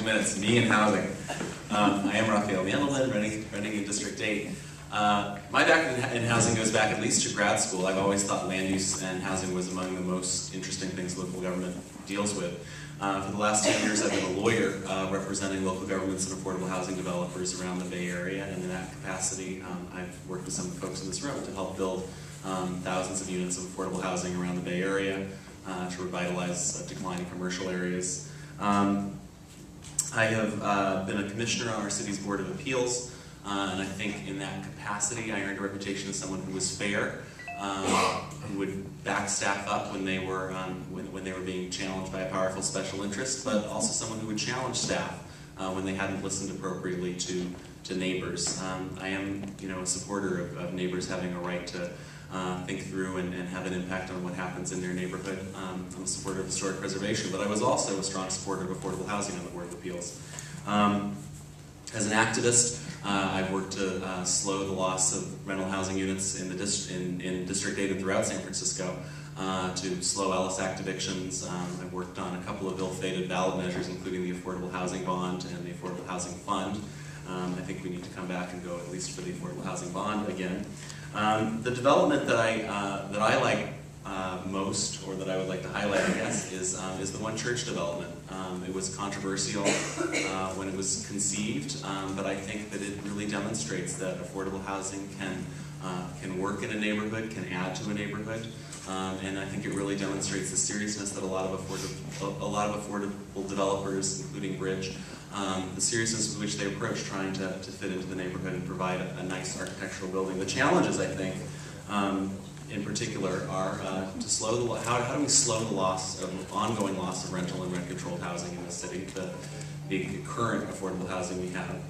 2 minutes, me and housing. I am Rafael Mandelman, running in District 8. My background in housing goes back at least to grad school. I've always thought land use and housing was among the most interesting things local government deals with. For the last 10 years, I've been a lawyer representing local governments and affordable housing developers around the Bay Area, and in that capacity, I've worked with some of the folks in this room to help build thousands of units of affordable housing around the Bay Area to revitalize declining commercial areas. I have been a commissioner on our city's Board of Appeals, and I think in that capacity, I earned a reputation as someone who was fair, who would back staff up when they were when they were being challenged by a powerful special interest, but also someone who would challenge staff when they hadn't listened appropriately to neighbors. I am, a supporter of neighbors having a right to think through and have an impact on what happens in their neighborhood. I'm a supporter of historic preservation, but I was also a strong supporter of affordable housing on the Board of Appeals. As an activist, I've worked to slow the loss of rental housing units in District 8 and throughout San Francisco, to slow Ellis Act evictions. I've worked on a couple of ill-fated ballot measures, including the Affordable Housing Bond and the Affordable Housing Fund. I think we need to come back and go at least for the Affordable Housing Bond again. The development that I like most, or that I would like to highlight, I guess, is the One Church development. It was controversial when it was conceived, but I think that it really demonstrates that affordable housing can work in a neighborhood, can add to a neighborhood, and I think it really demonstrates the seriousness that a lot of affordable developers, including Bridge, the seriousness with which they approach trying to fit into the neighborhood and provide a nice architectural building. The challenges, I think, in particular, are to slow the how do we slow the ongoing loss of rental and rent-controlled housing in the city, the current affordable housing we have.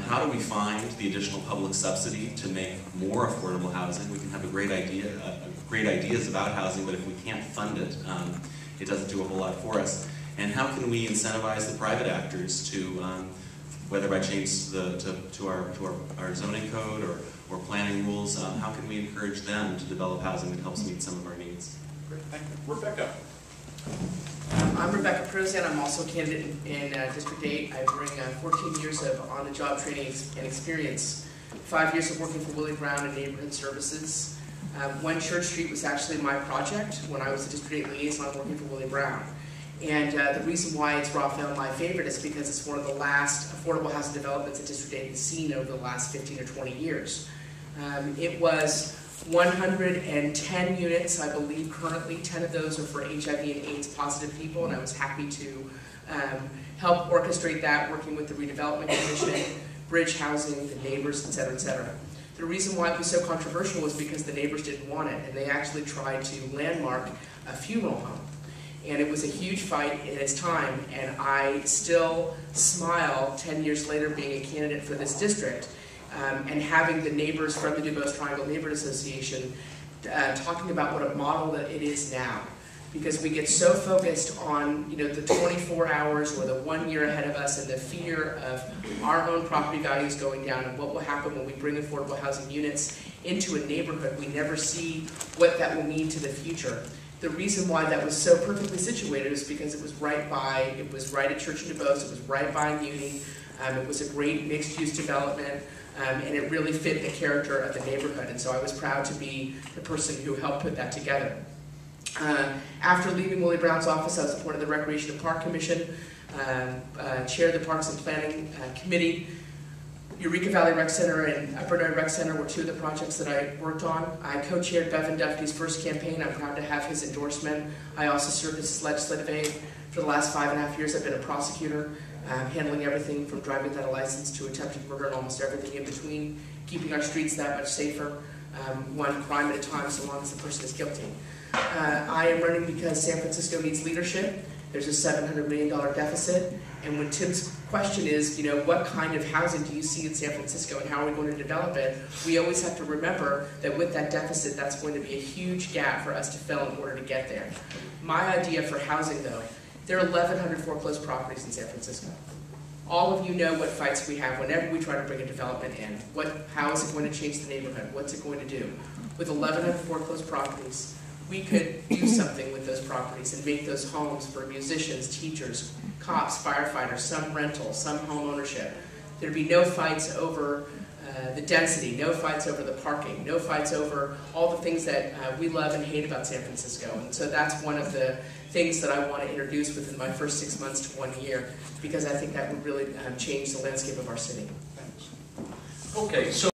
How do we find the additional public subsidy to make more affordable housing? We can have great ideas about housing, but if we can't fund it, it doesn't do a whole lot for us. And how can we incentivize the private actors to, whether by change to our zoning code or planning rules, how can we encourage them to develop housing that helps meet some of our needs? Great, thank you. Rebecca. I'm Rebecca Prozan. I'm also a candidate in District 8. I bring 14 years of on-the-job training and experience, 5 years of working for Willie Brown in neighborhood services. One Church Street was actually my project when I was a District 8 liaison working for Willie Brown. And the reason why it's Rafael my favorite is because it's one of the last affordable housing developments that District 8 has seen over the last 15 or 20 years. It was 110 units, I believe currently. 10 of those are for HIV and AIDS positive people, and I was happy to help orchestrate that, working with the Redevelopment Commission, Bridge Housing, the neighbors, et cetera, et cetera. The reason why it was so controversial was because the neighbors didn't want it, and they actually tried to landmark a funeral home. And it was a huge fight in its time, and I still smile 10 years later being a candidate for this district, and having the neighbors from the Dubose Triangle Neighborhood Association talking about what a model that it is now. Because we get so focused on the 24 hours or the 1 year ahead of us and the fear of our own property values going down and what will happen when we bring affordable housing units into a neighborhood. We never see what that will mean to the future. The reason why that was so perfectly situated is because it was right at Church and Dubose, it was right by Muni, it was a great mixed-use development, and it really fit the character of the neighborhood, and so I was proud to be the person who helped put that together. After leaving Willie Brown's office, I was appointed to the Recreation and Park Commission, chaired the Parks and Planning Committee. Eureka Valley Rec Center and Upper North Rec Center were two of the projects that I worked on. I co-chaired Bevan Duffy's first campaign. I'm proud to have his endorsement. I also served as his legislative aide. For the last 5.5 years, I've been a prosecutor, handling everything from driving without a license to attempted murder and almost everything in between, keeping our streets that much safer, one crime at a time so long as the person is guilty. I am running because San Francisco needs leadership. There's a $700 million deficit, and when Tim's question is, what kind of housing do you see in San Francisco and how are we going to develop it, we always have to remember that with that deficit, that's going to be a huge gap for us to fill in order to get there. My idea for housing, though, there are 1,100 foreclosed properties in San Francisco. All of you know what fights we have whenever we try to bring a development in. How is it going to change the neighborhood? What's it going to do? With 1,100 foreclosed properties, we could do something with those properties and make those homes for musicians, teachers, cops, firefighters, some rental, some home ownership. There'd be no fights over the density, no fights over the parking, no fights over all the things that we love and hate about San Francisco. And so that's one of the things that I want to introduce within my first 6 months to 1 year, because I think that would really change the landscape of our city. Okay, so